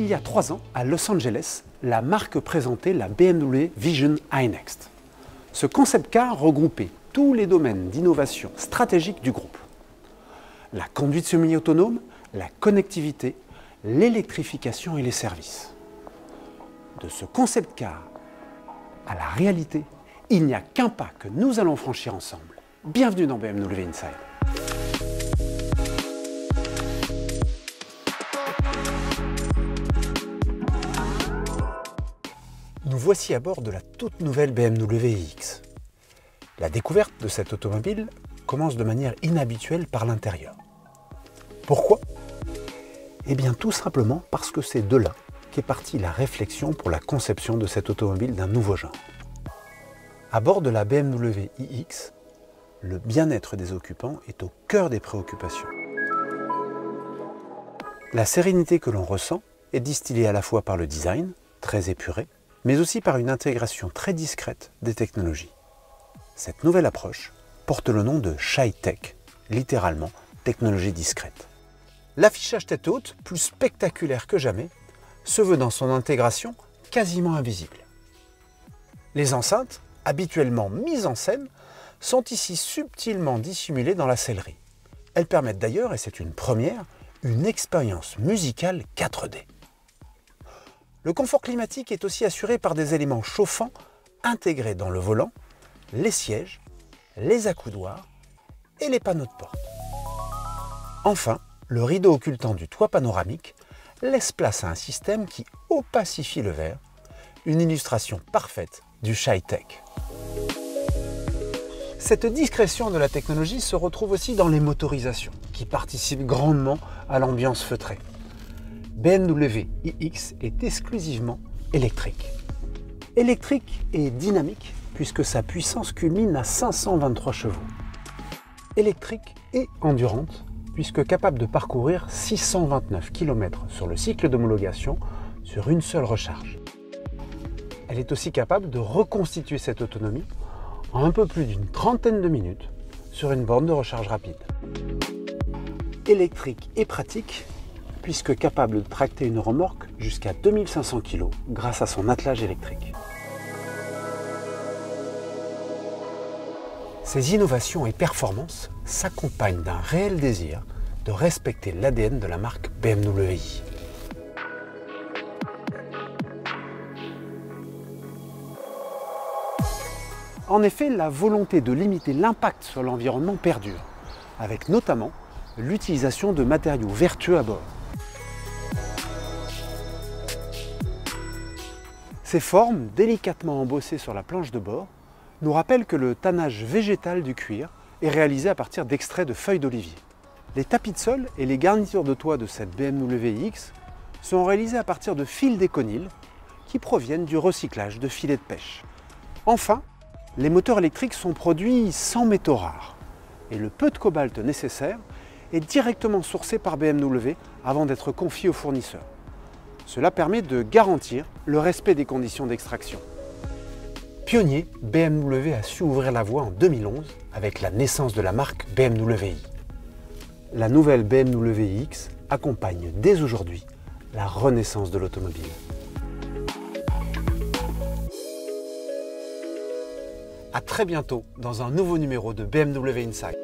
Il y a 3 ans, à Los Angeles, la marque présentait la BMW Vision iNext. Ce concept car regroupait tous les domaines d'innovation stratégique du groupe. La conduite semi-autonome, la connectivité, l'électrification et les services. De ce concept car à la réalité, il n'y a qu'un pas que nous allons franchir ensemble. Bienvenue dans BMW Inside. Nous voici à bord de la toute nouvelle BMW iX. La découverte de cette automobile commence de manière inhabituelle par l'intérieur. Pourquoi? Eh bien tout simplement parce que c'est de là qu'est partie la réflexion pour la conception de cette automobile d'un nouveau genre. À bord de la BMW iX, le bien-être des occupants est au cœur des préoccupations. La sérénité que l'on ressent est distillée à la fois par le design, très épuré, mais aussi par une intégration très discrète des technologies. Cette nouvelle approche porte le nom de Shy-Tech, littéralement technologie discrète. L'affichage tête haute, plus spectaculaire que jamais, se veut dans son intégration quasiment invisible. Les enceintes, habituellement mises en scène, sont ici subtilement dissimulées dans la sellerie. Elles permettent d'ailleurs, et c'est une première, une expérience musicale 4D. Le confort climatique est aussi assuré par des éléments chauffants intégrés dans le volant, les sièges, les accoudoirs et les panneaux de porte. Enfin, le rideau occultant du toit panoramique laisse place à un système qui opacifie le verre, une illustration parfaite du Shy-Tech. Cette discrétion de la technologie se retrouve aussi dans les motorisations, qui participent grandement à l'ambiance feutrée. BMW iX est exclusivement électrique. Électrique et dynamique, puisque sa puissance culmine à 523 chevaux. Électrique et endurante, puisque capable de parcourir 629 km sur le cycle d'homologation sur une seule recharge. Elle est aussi capable de reconstituer cette autonomie en un peu plus d'une trentaine de minutes sur une borne de recharge rapide. Électrique et pratique, puisque capable de tracter une remorque jusqu'à 2500 kg grâce à son attelage électrique. Ces innovations et performances s'accompagnent d'un réel désir de respecter l'ADN de la marque BMW i. En effet, la volonté de limiter l'impact sur l'environnement perdure, avec notamment l'utilisation de matériaux vertueux à bord. Ces formes, délicatement embossées sur la planche de bord, nous rappellent que le tannage végétal du cuir est réalisé à partir d'extraits de feuilles d'olivier. Les tapis de sol et les garnitures de toit de cette BMW iX sont réalisés à partir de fils d'éconil qui proviennent du recyclage de filets de pêche. Enfin, les moteurs électriques sont produits sans métaux rares et le peu de cobalt nécessaire est directement sourcé par BMW avant d'être confié au fournisseur. Cela permet de garantir le respect des conditions d'extraction. Pionnier, BMW a su ouvrir la voie en 2011 avec la naissance de la marque BMW i. La nouvelle BMW iX accompagne dès aujourd'hui la renaissance de l'automobile. À très bientôt dans un nouveau numéro de BMW Inside.